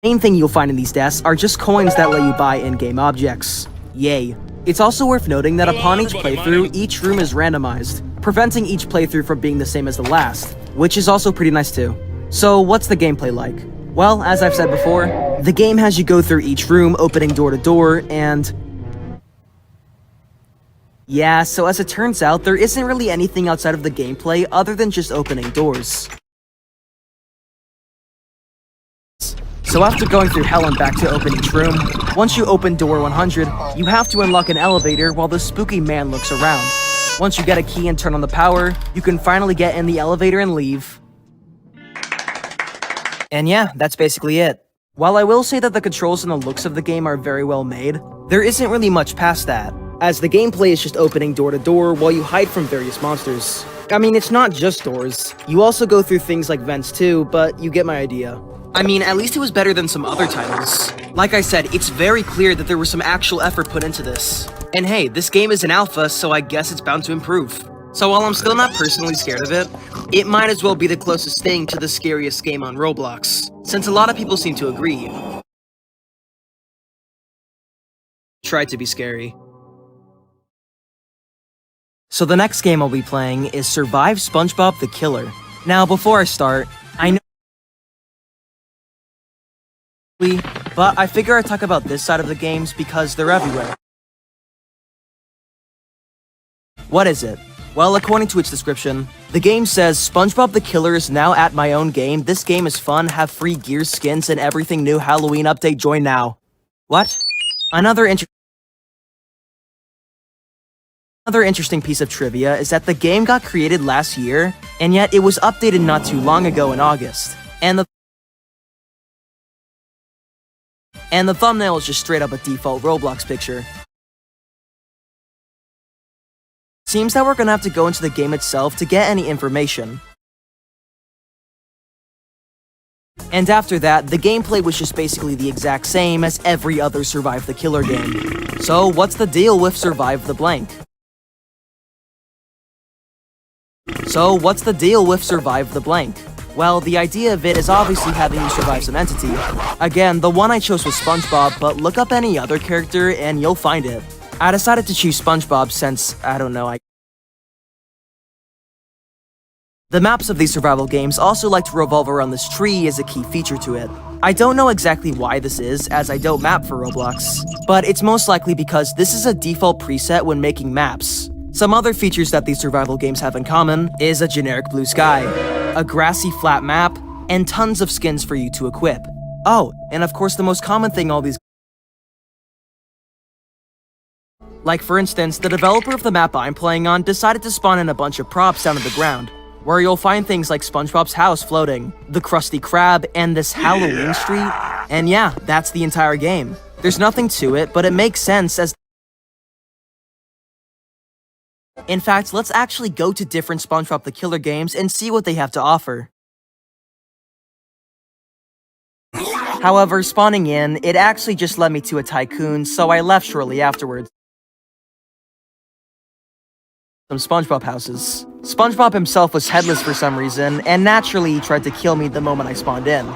Main thing you'll find in these desks are just coins that let you buy in-game objects. Yay. It's also worth noting that upon each playthrough, each room is randomized, preventing each playthrough from being the same as the last, which is also pretty nice too. So what's the gameplay like? Well, as I've said before, the game has you go through each room, opening door to door, and yeah, so as it turns out, there isn't really anything outside of the gameplay other than just opening doors. So after going through hell and back to open each room, once you open door 100, you have to unlock an elevator while the spooky man looks around. Once you get a key and turn on the power, you can finally get in the elevator and leave. And yeah, that's basically it. While I will say that the controls and the looks of the game are very well made, there isn't really much past that, as the gameplay is just opening door to door while you hide from various monsters. I mean, it's not just doors. You also go through things like vents too, but you get my idea. I mean, at least it was better than some other titles. Like I said, it's very clear that there was some actual effort put into this. And hey, this game is an alpha, so I guess it's bound to improve. So while I'm still not personally scared of it, it might as well be the closest thing to the scariest game on Roblox, since a lot of people seem to agree. Try to be scary. So the next game I'll be playing is Survive SpongeBob the Killer. Now before I start, I know but I figure I talk about this side of the games because they're everywhere. What is it? Well, according to its description, the game says, SpongeBob the Killer is now at my own game. This game is fun, have free gear, skins, and everything new. Halloween update, join now. What? Another interesting piece of trivia is that the game got created last year, and yet it was updated not too long ago in August. And the thumbnail is just straight up a default Roblox picture. Seems that we're gonna have to go into the game itself to get any information. And after that, the gameplay was just basically the exact same as every other Survive the Killer game. So what's the deal with Survive the Blank? Well, the idea of it is obviously having you survive some entity. Again, the one I chose was SpongeBob, but look up any other character and you'll find it. I decided to choose SpongeBob since, I don't know, The maps of these survival games also like to revolve around this tree as a key feature to it. I don't know exactly why this is, as I don't map for Roblox, but it's most likely because this is a default preset when making maps. Some other features that these survival games have in common is a generic blue sky, a grassy flat map, and tons of skins for you to equip. Oh, and of course the most common thing all these... Like for instance, the developer of the map I'm playing on decided to spawn in a bunch of props down to the ground, where you'll find things like SpongeBob's house floating, the Krusty Krab, and this Halloween street. And yeah, that's the entire game. There's nothing to it, but it makes sense as... In fact, let's actually go to different SpongeBob the Killer games and see what they have to offer. However, spawning in, it actually just led me to a tycoon, so I left shortly afterwards. Some SpongeBob houses. SpongeBob himself was headless for some reason, and naturally he tried to kill me the moment I spawned in.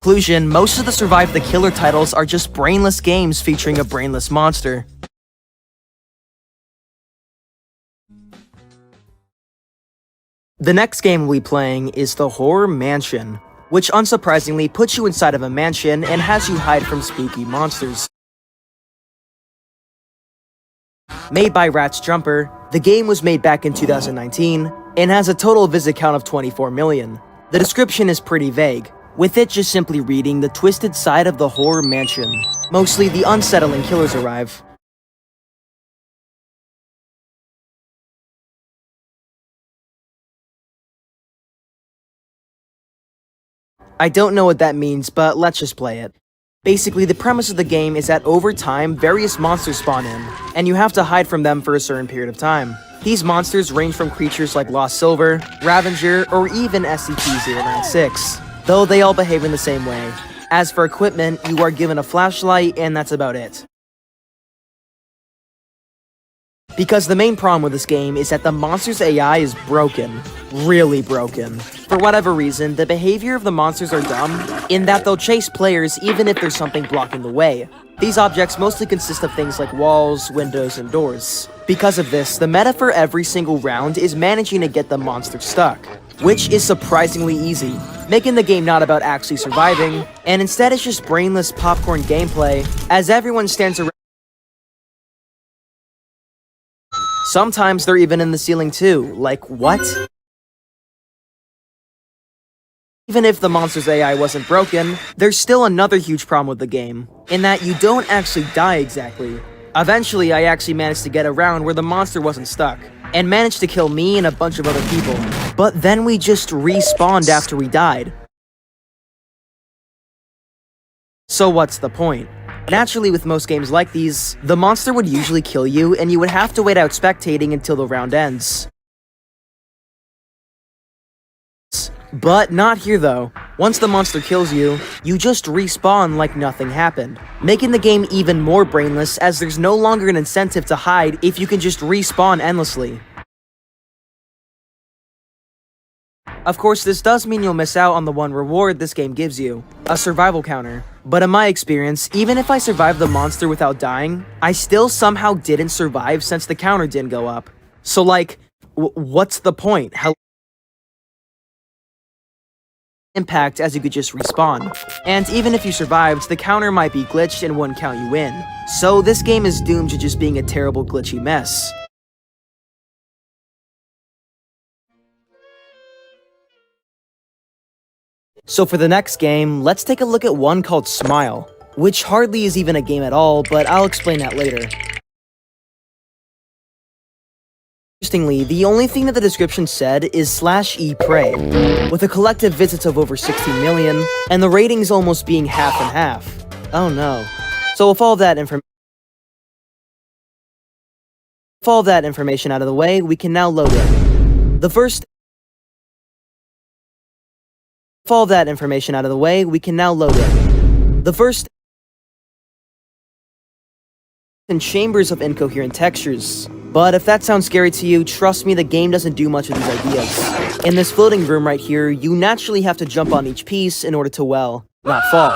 Conclusion, most of the Survive the Killer titles are just brainless games featuring a brainless monster. The next game we'll be playing is the Horror Mansion, which unsurprisingly puts you inside of a mansion and has you hide from spooky monsters. Made by Rat's Jumper, the game was made back in 2019 and has a total visit count of 24 million. The description is pretty vague, with it just simply reading the twisted side of the horror mansion. Mostly the unsettling killers arrive. I don't know what that means, but let's just play it. Basically, the premise of the game is that over time, various monsters spawn in, and you have to hide from them for a certain period of time. These monsters range from creatures like Lost Silver, Ravager, or even SCP-096, though they all behave in the same way. As for equipment, you are given a flashlight, and that's about it. Because the main problem with this game is that the monster's AI is broken. Really broken. For whatever reason, the behavior of the monsters are dumb, in that they'll chase players even if there's something blocking the way. These objects mostly consist of things like walls, windows, and doors. Because of this, the meta for every single round is managing to get the monster stuck, which is surprisingly easy, making the game not about actually surviving, and instead it's just brainless popcorn gameplay, as everyone stands around. Sometimes they're even in the ceiling too, like what? Even if the monster's AI wasn't broken, there's still another huge problem with the game, in that you don't actually die exactly. Eventually, I actually managed to get around where the monster wasn't stuck, and managed to kill me and a bunch of other people. But then we just respawned after we died. So what's the point? Naturally, with most games like these, the monster would usually kill you and you would have to wait out spectating until the round ends. But not here though. Once the monster kills you, you just respawn like nothing happened, making the game even more brainless as there's no longer an incentive to hide if you can just respawn endlessly. Of course, this does mean you'll miss out on the one reward this game gives you, a survival counter. But in my experience, even if I survived the monster without dying, I still somehow didn't survive since the counter didn't go up. So like, what's the point? How impact as you could just respawn. And even if you survived, the counter might be glitched and wouldn't count you in. So this game is doomed to just being a terrible glitchy mess. So for the next game, let's take a look at one called Smile, which hardly is even a game at all, but I'll explain that later. Interestingly, the only thing that the description said is /ePrey, with a collective visits of over 16 million, and the ratings almost being half and half. Oh no. So with all that information out of the way, we can now load it. The first in chambers of incoherent textures. But if that sounds scary to you, trust me, the game doesn't do much with these ideas. In this floating room right here, you naturally have to jump on each piece in order to, well, not fall.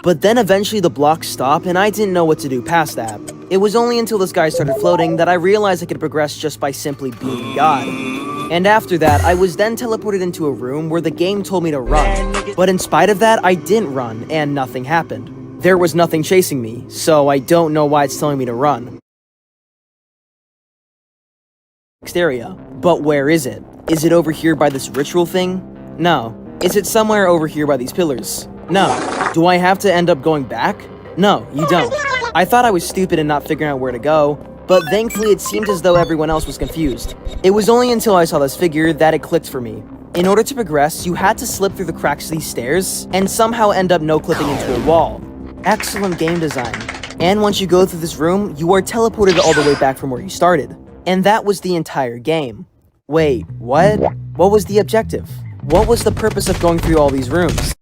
But then eventually the blocks stop and I didn't know what to do past that. It was only until this guy started floating that I realized I could progress just by simply being God. And after that, I was then teleported into a room where the game told me to run. But in spite of that, I didn't run, and nothing happened. There was nothing chasing me, so I don't know why it's telling me to run. Next area. But where is it? Is it over here by this ritual thing? No. Is it somewhere over here by these pillars? No. Do I have to end up going back? No, you don't. I thought I was stupid and not figuring out where to go, but thankfully it seemed as though everyone else was confused. It was only until I saw this figure that it clicked for me. In order to progress, you had to slip through the cracks of these stairs and somehow end up no-clipping into a wall. Excellent game design. And once you go through this room, you are teleported all the way back from where you started. And that was the entire game. Wait, what? What was the objective? What was the purpose of going through all these rooms?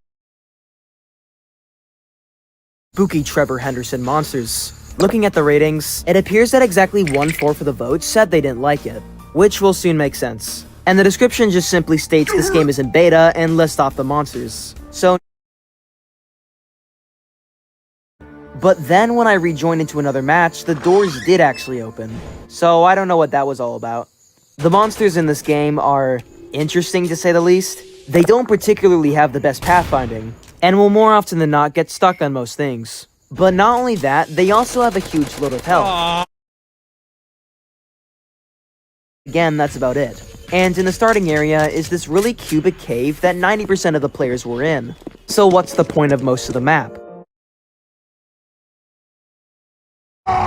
Spooky Trevor Henderson monsters. Looking at the ratings, it appears that exactly 1/4 of the votes said they didn't like it, which will soon make sense. And the description just simply states this game is in beta and lists off the monsters. So, but then when I rejoined into another match, the doors did actually open. So I don't know what that was all about. The monsters in this game are interesting to say the least. They don't particularly have the best pathfinding, and will more often than not get stuck on most things. But not only that, they also have a huge load of health. Again, that's about it. And in the starting area is this really cubic cave that 90% of the players were in. So what's the point of most of the map?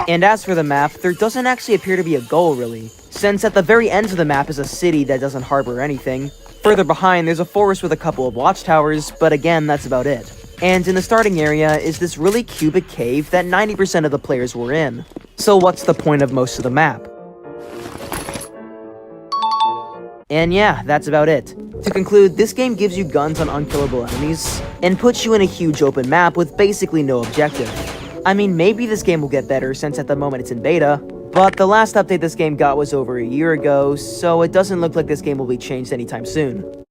And as for the map, there doesn't actually appear to be a goal really, since at the very end of the map is a city that doesn't harbor anything. Further behind, there's a forest with a couple of watchtowers, but again, that's about it. And in the starting area is this really cubic cave that 90% of the players were in. So what's the point of most of the map? And yeah, that's about it. To conclude, this game gives you guns on unkillable enemies, and puts you in a huge open map with basically no objective. I mean, maybe this game will get better since at the moment it's in beta, But the last update this game got was over a year ago, so it doesn't look like this game will be changed anytime soon.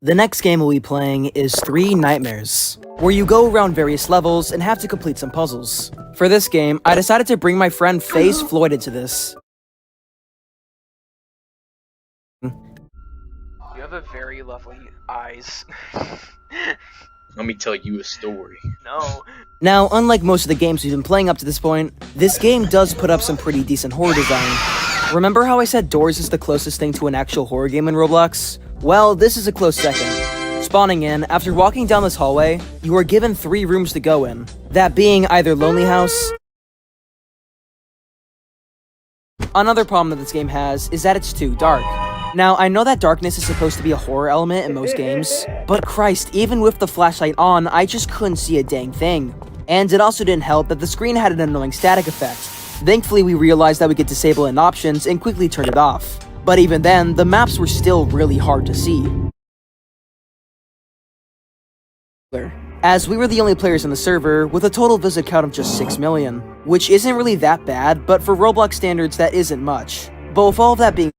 The next game we'll be playing is 3 Nightmares, where you go around various levels and have to complete some puzzles. For this game, I decided to bring my friend Face Floyd into this. You have a very lovely eyes. Let me tell you a story. No. Now, unlike most of the games we've been playing up to this point, this game does put up some pretty decent horror design. Remember how I said Doors is the closest thing to an actual horror game in Roblox? Well, this is a close second. Spawning in, after walking down this hallway, you are given 3 rooms to go in. That being either Lonely House. Another problem that this game has is that it's too dark. Now, I know that darkness is supposed to be a horror element in most games, but Christ, even with the flashlight on, I just couldn't see a dang thing. And it also didn't help that the screen had an annoying static effect. Thankfully, we realized that we could disable it in options and quickly turned it off. But even then, the maps were still really hard to see. As we were the only players in the server, with a total visit count of just 6 million, which isn't really that bad, but for Roblox standards that isn't much. But with all of that being